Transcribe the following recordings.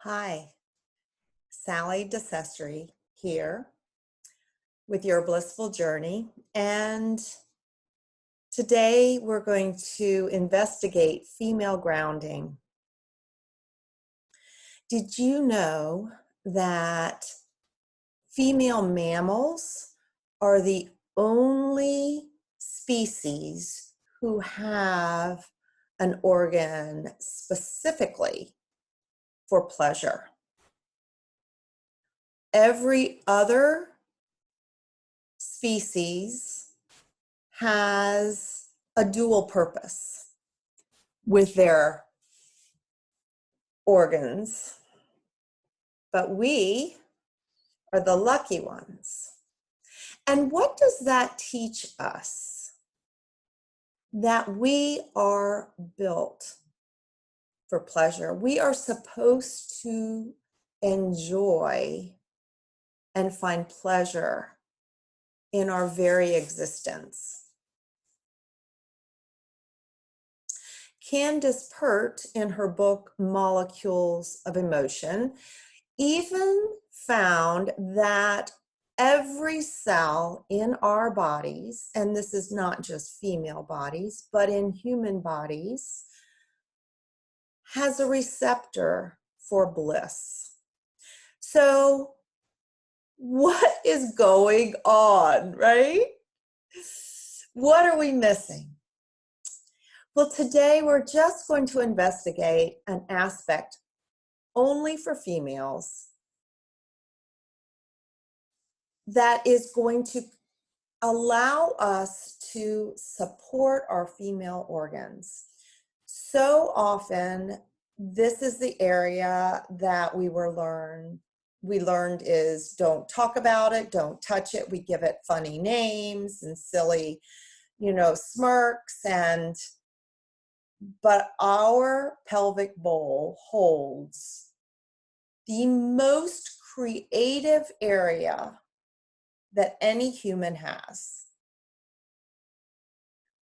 Hi, Sally DeSestri here with Your Blissful Journey. And today we're going to investigate female grounding. Did you know that female mammals are the only species who have an organ specifically for pleasure? Every other species has a dual purpose with their organs, but we are the lucky ones. And what does that teach us? That we are built for pleasure. We are supposed to enjoy and find pleasure in our very existence. Candace Pert, in her book Molecules of Emotion, even found that every cell in our bodies, and this is not just female bodies, but in human bodies, has a receptor for bliss. So what is going on, right? What are we missing? Well, today we're just going to investigate an aspect only for females that is going to allow us to support our female organs. So often, this is the area that we learned is don't talk about it, don't touch it. We give it funny names and silly, smirks, but our pelvic bowl holds the most creative area that any human has.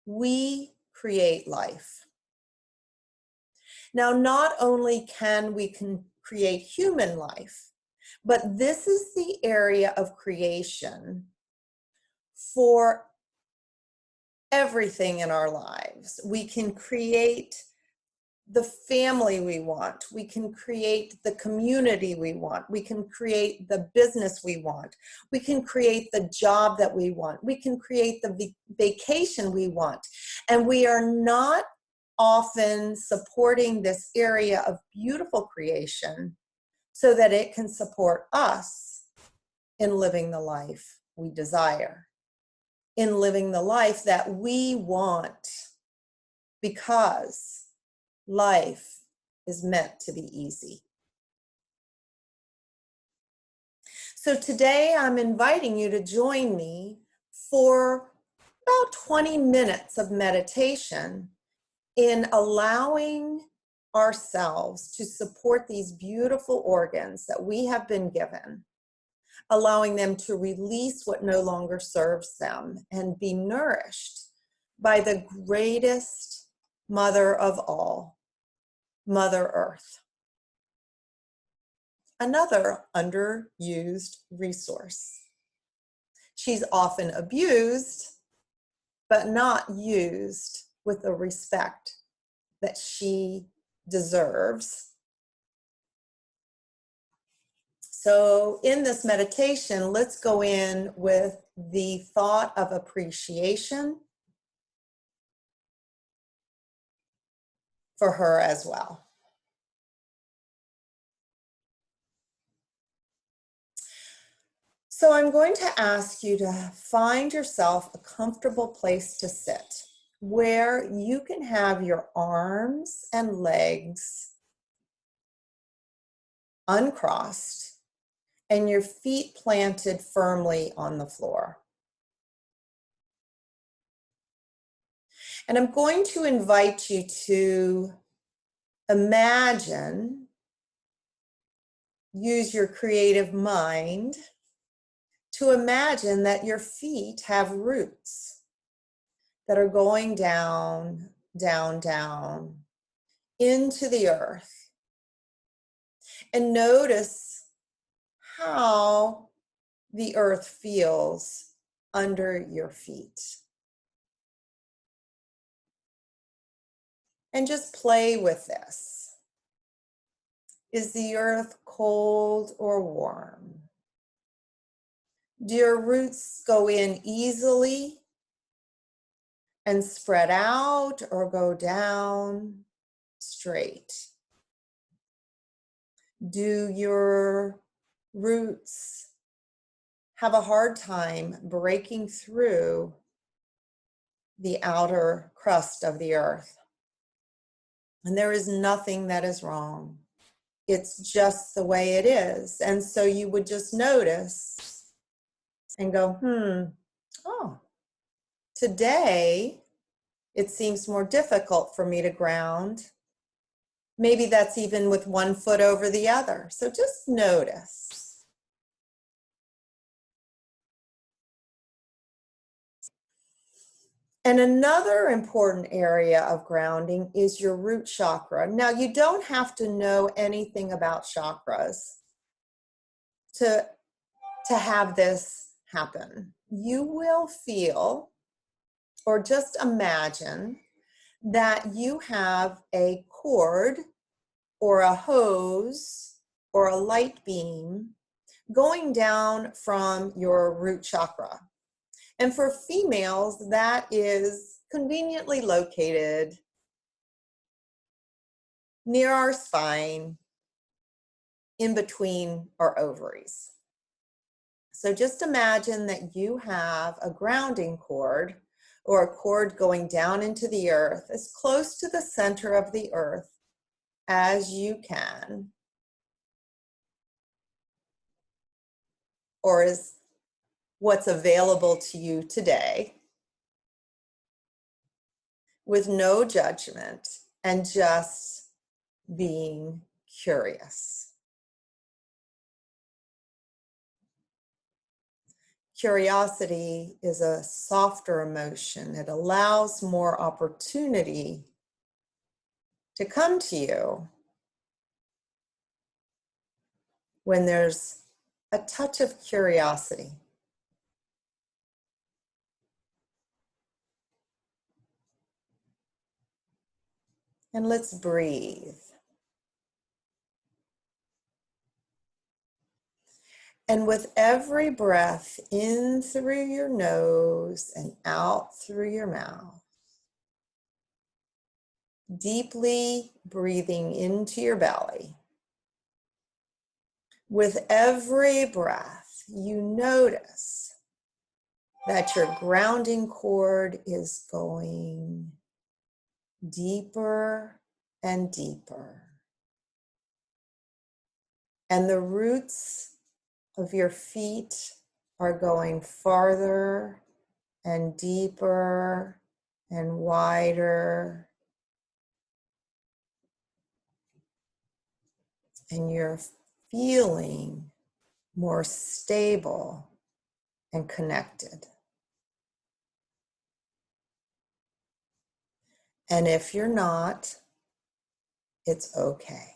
We create life. Now, not only can we create human life, but this is the area of creation for everything in our lives. We can create the family we want. We can create the community we want. We can create the business we want. We can create the job that we want. We can create the vacation we want. And we are not often supporting this area of beautiful creation so that it can support us in living the life we desire, in living the life that we want, because life is meant to be easy. So today I'm inviting you to join me for about 20 minutes of meditation in allowing ourselves to support these beautiful organs that we have been given, allowing them to release what no longer serves them and be nourished by the greatest mother of all, Mother Earth. Another underused resource. She's often abused, but not used with the respect that she deserves. So in this meditation, let's go in with the thought of appreciation for her as well. So I'm going to ask you to find yourself a comfortable place to sit where you can have your arms and legs uncrossed and your feet planted firmly on the floor. And I'm going to invite you to imagine, use your creative mind to imagine that your feet have roots that are going down, down, down into the earth. And notice how the earth feels under your feet. And just play with this. Is the earth cold or warm? Do your roots go in easily and spread out, or go down straight? Do your roots have a hard time breaking through the outer crust of the earth? And there is nothing that is wrong. It's just the way it is. And so you would just notice and go, oh, today it seems more difficult for me to ground. Maybe that's even with one foot over the other. So just notice. And another important area of grounding is your root chakra. Now, you don't have to know anything about chakras to have this happen. You will feel, or just imagine, that you have a cord or a hose or a light beam going down from your root chakra. And for females, that is conveniently located near our spine, in between our ovaries. So just imagine that you have a grounding cord, or a cord going down into the earth, as close to the center of the earth as you can, or as what's available to you today, with no judgment and just being curious. Curiosity is a softer emotion. It allows more opportunity to come to you when there's a touch of curiosity. And let's breathe. And with every breath in through your nose and out through your mouth, deeply breathing into your belly, with every breath, you notice that your grounding cord is going deeper and deeper. And the roots of your feet are going farther and deeper and wider. And you're feeling more stable and connected. And if you're not, it's okay.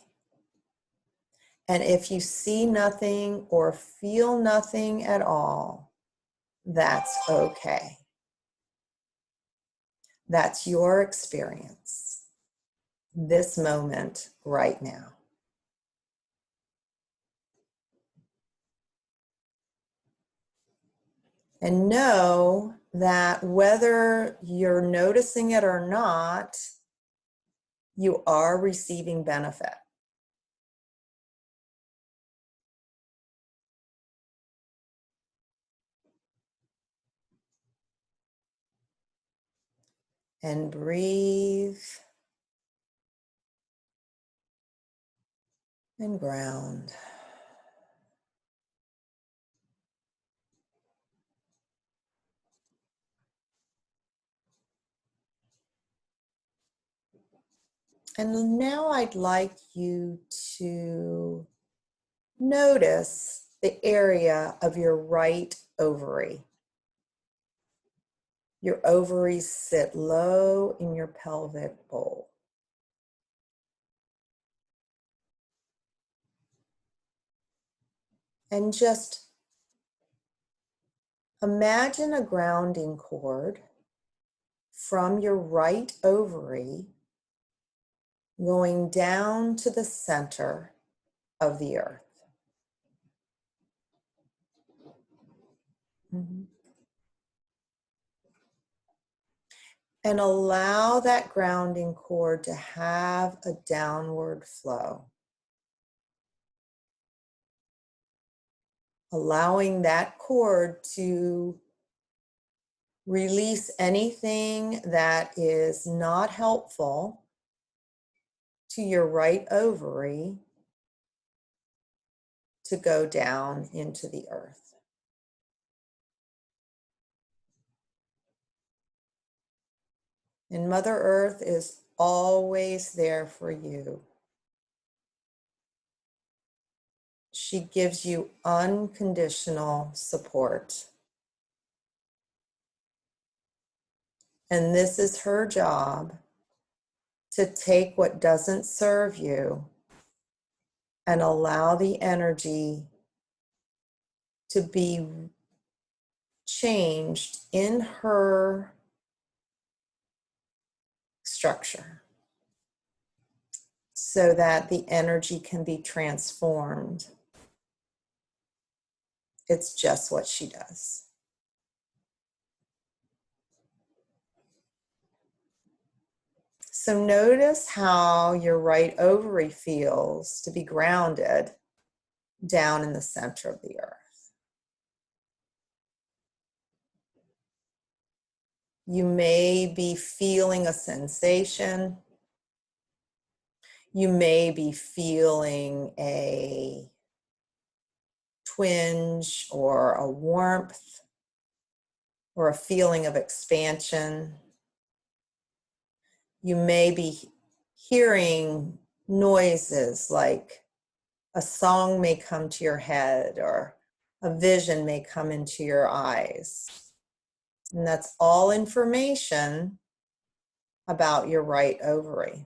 And if you see nothing or feel nothing at all, that's okay. That's your experience, this moment right now. And know that whether you're noticing it or not, you are receiving benefit. And breathe and ground. And now I'd like you to notice the area of your right ovary. Your ovaries sit low in your pelvic bowl. And just imagine a grounding cord from your right ovary going down to the center of the earth. Mhm. And allow that grounding cord to have a downward flow. Allowing that cord to release anything that is not helpful to your right ovary to go down into the earth. And Mother Earth is always there for you. She gives you unconditional support. And this is her job, to take what doesn't serve you and allow the energy to be changed in her structure so that the energy can be transformed. It's just what she does. So notice how your right ovary feels to be grounded down in the center of the earth. You may be feeling a sensation. You may be feeling a twinge or a warmth or a feeling of expansion. You may be hearing noises, like a song may come to your head or a vision may come into your eyes. And that's all information about your right ovary.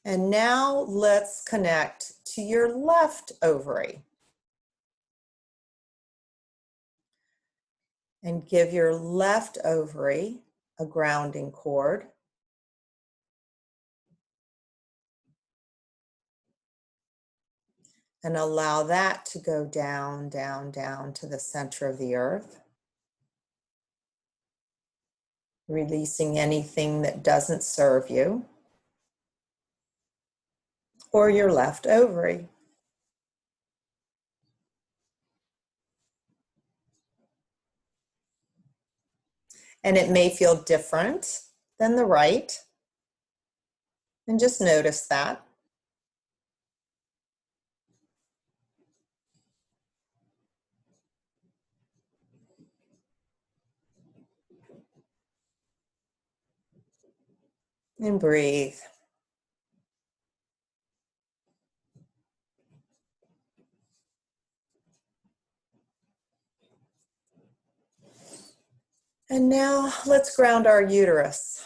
And now let's connect to your left ovary. And give your left ovary a grounding cord. And allow that to go down, down, down to the center of the earth. Releasing anything that doesn't serve you or your left ovary. And it may feel different than the right. And just notice that. And breathe. And now let's ground our uterus.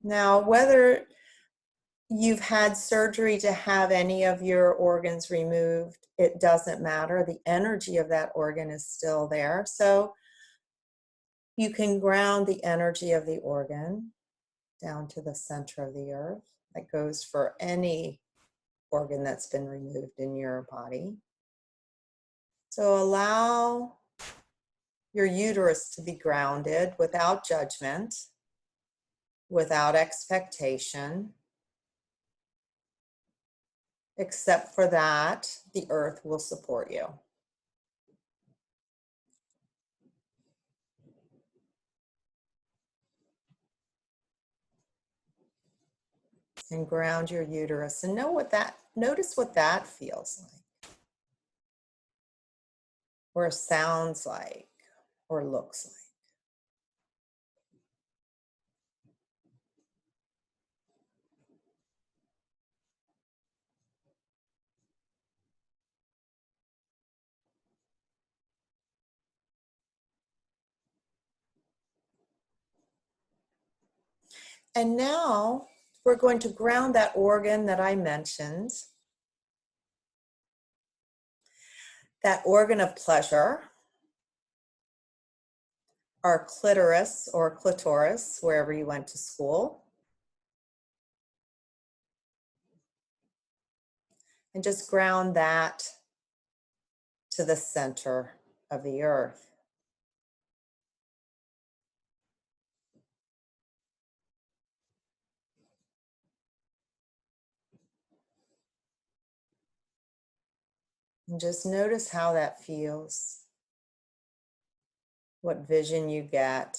Now, whether you've had surgery to have any of your organs removed, it doesn't matter. The energy of that organ is still there. So you can ground the energy of the organ down to the center of the earth. That goes for any organ that's been removed in your body. So allow your uterus to be grounded without judgment, without expectation. Except for that, the earth will support you. And ground your uterus and notice what that feels like, or sounds like, or looks like. And now we're going to ground that organ that I mentioned, that organ of pleasure, our clitoris or clitoris, wherever you went to school. And just ground that to the center of the earth. And just notice how that feels, what vision you get.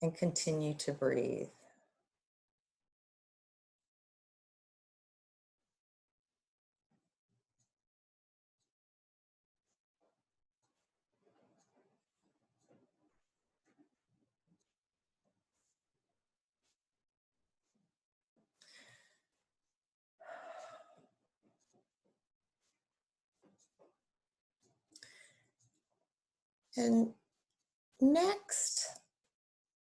And continue to breathe. And next,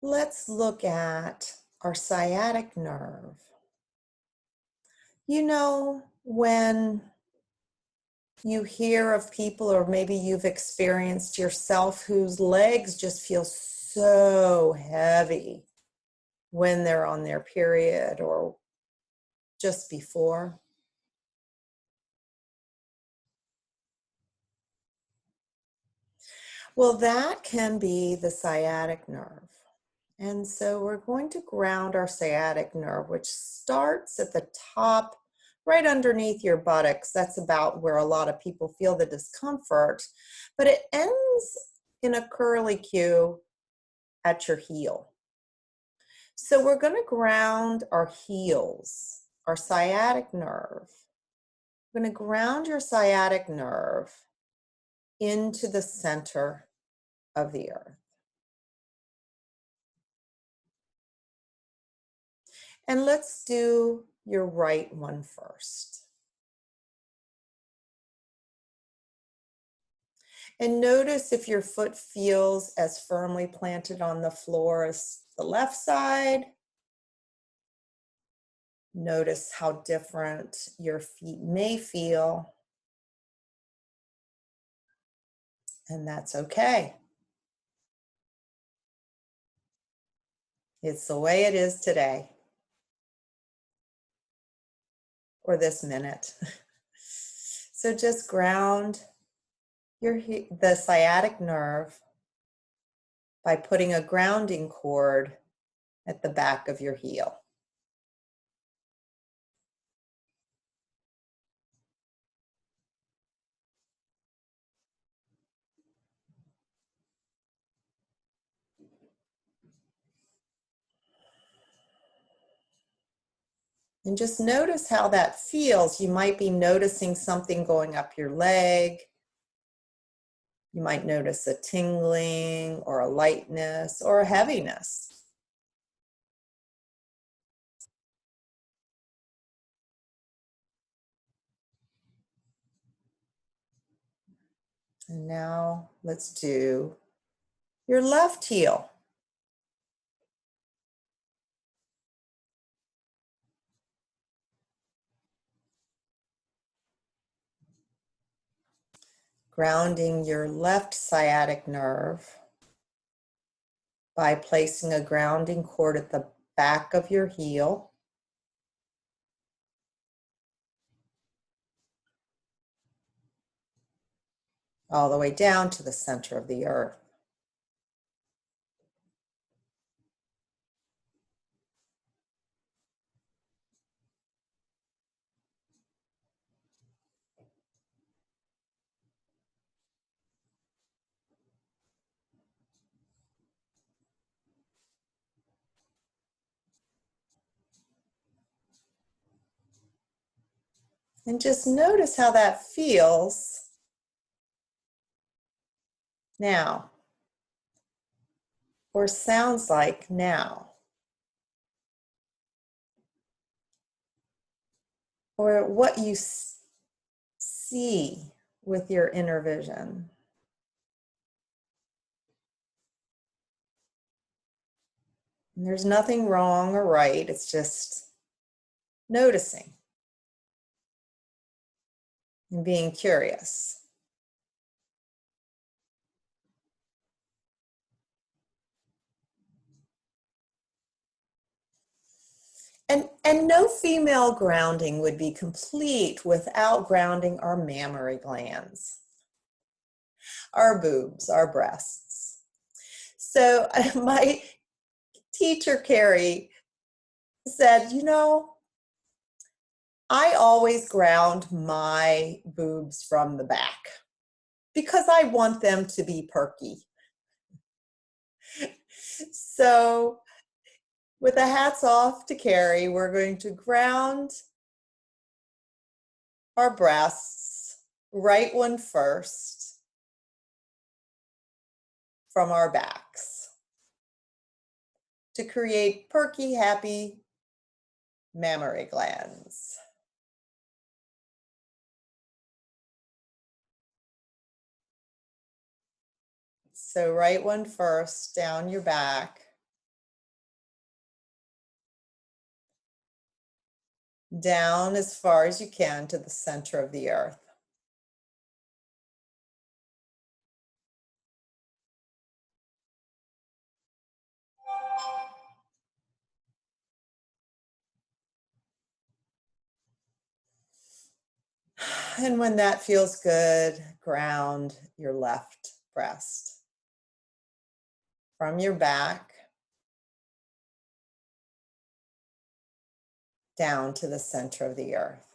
let's look at our sciatic nerve. You know, when you hear of people, or maybe you've experienced yourself, whose legs just feel so heavy when they're on their period or just before. Well, that can be the sciatic nerve. And so we're going to ground our sciatic nerve, which starts at the top, right underneath your buttocks. That's about where a lot of people feel the discomfort, but it ends in a curly Q at your heel. So we're going to ground our heels, our sciatic nerve. We're going to ground your sciatic nerve into the center of the earth. And let's do your right one first. And notice if your foot feels as firmly planted on the floor as the left side. Notice how different your feet may feel. And that's okay. It's the way it is today, or this minute. So just ground the sciatic nerve by putting a grounding cord at the back of your heel. And just notice how that feels. You might be noticing something going up your leg. You might notice a tingling or a lightness or a heaviness. And now let's do your left heel. Grounding your left sciatic nerve by placing a grounding cord at the back of your heel. All the way down to the center of the earth. And just notice how that feels now, or sounds like now, or what you see with your inner vision. And there's nothing wrong or right, it's just noticing and being curious. And no female grounding would be complete without grounding our mammary glands, our boobs, our breasts. So my teacher, Carrie, said, you know, I always ground my boobs from the back because I want them to be perky. So with the hats off to Carrie, we're going to ground our breasts, right one first, from our backs to create perky, happy mammary glands. So right one first, down your back. Down as far as you can to the center of the earth. And when that feels good, ground your left breast. From your back down to the center of the earth.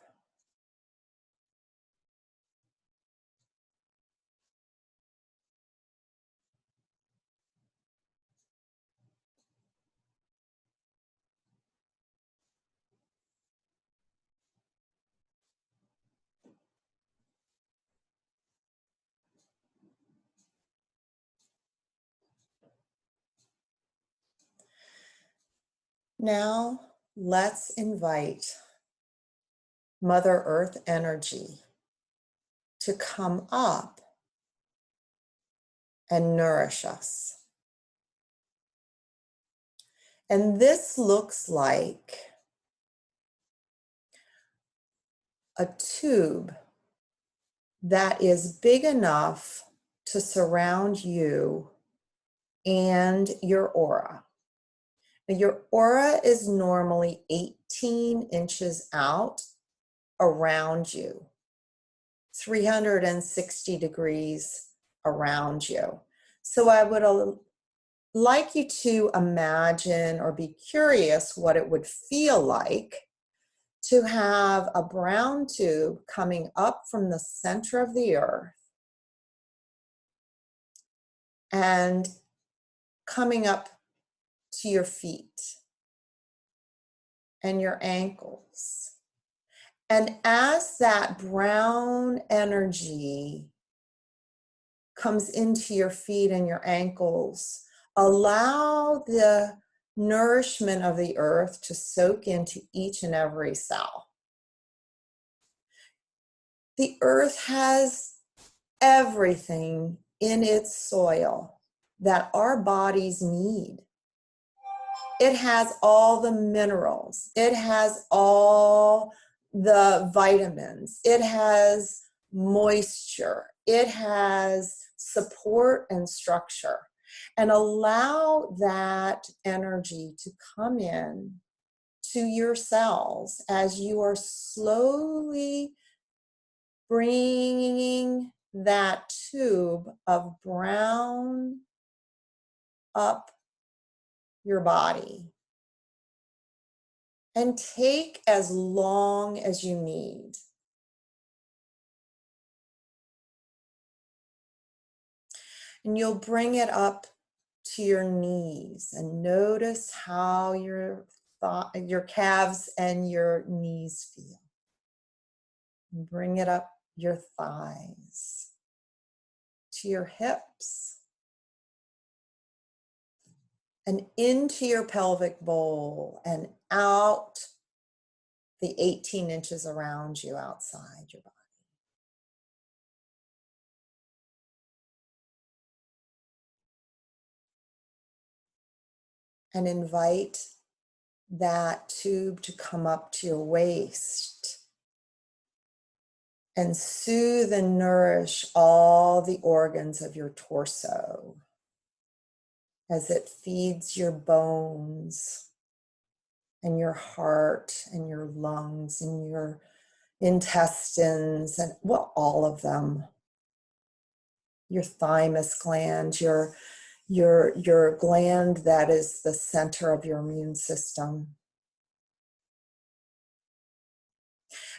Now let's invite Mother Earth energy to come up and nourish us. And this looks like a tube that is big enough to surround you and your aura. Now, your aura is normally 18 inches out around you, 360 degrees around you. So I would like you to imagine or be curious what it would feel like to have a brown tube coming up from the center of the earth and coming up to your feet and your ankles. And as that brown energy comes into your feet and your ankles, allow the nourishment of the earth to soak into each and every cell. The earth has everything in its soil that our bodies need. It has all the minerals. It has all the vitamins. It has moisture. It has support and structure. And allow that energy to come in to your cells as you are slowly bringing that tube of brown up your body. And take as long as you need. And you'll bring it up to your knees and notice how your calves and your knees feel. And bring it up your thighs, to your hips, and into your pelvic bowl and out the 18 inches around you outside your body. and invite that tube to come up to your waist and soothe and nourish all the organs of your torso as it feeds your bones and your heart and your lungs and your intestines and, well, all of them. Your thymus gland, your gland that is the center of your immune system.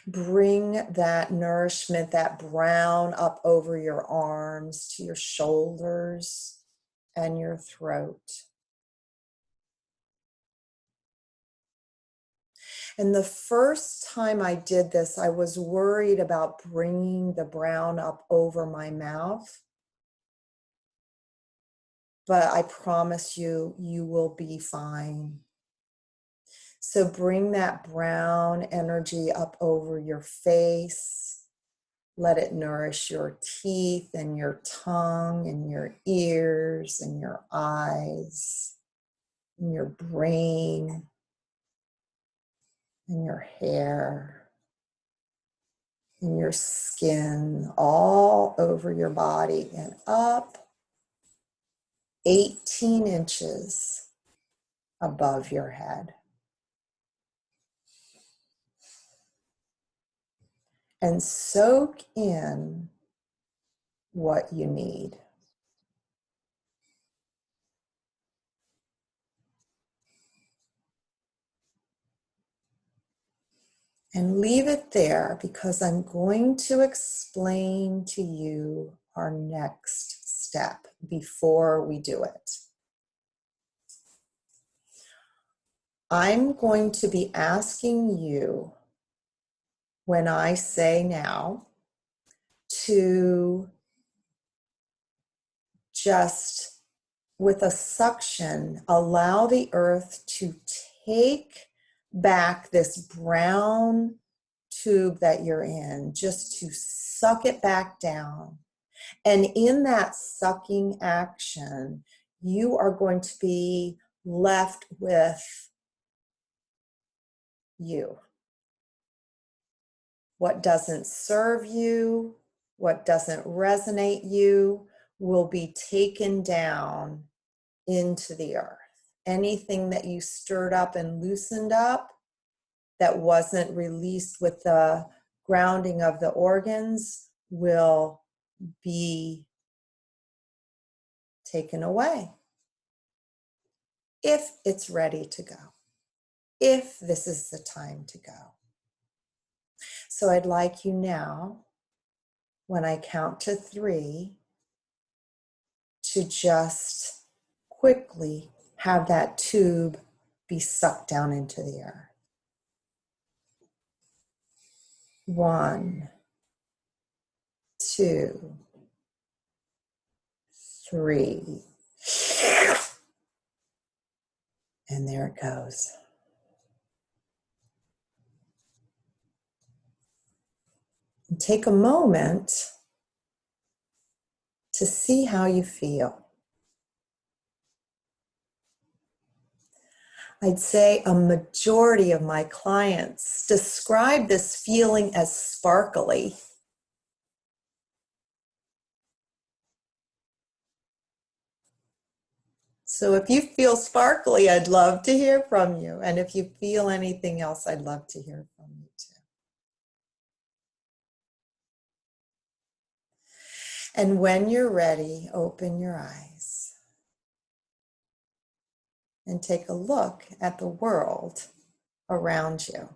Bring that nourishment, that brown, up over your arms to your shoulders and your throat. And the first time I did this, I was worried about bringing the brown up over my mouth. But I promise you, you will be fine. So bring that brown energy up over your face. Let it nourish your teeth and your tongue and your ears and your eyes and your brain and your hair and your skin, all over your body and up 18 inches above your head. And soak in what you need. And leave it there because I'm going to explain to you our next step before we do it. I'm going to be asking you, when I say now, to just, with a suction, allow the earth to take back this brown tube that you're in, just to suck it back down. And in that sucking action, you are going to be left with you. What doesn't serve you, what doesn't resonate you, will be taken down into the earth. Anything that you stirred up and loosened up that wasn't released with the grounding of the organs will be taken away if it's ready to go, if this is the time to go. So I'd like you now, when I count to 3, to just quickly have that tube be sucked down into the earth. 1, 2, 3. And there it goes. And take a moment to see how you feel. I'd say a majority of my clients describe this feeling as sparkly. So if you feel sparkly, I'd love to hear from you. And if you feel anything else, I'd love to hear from you too. And when you're ready, open your eyes and take a look at the world around you.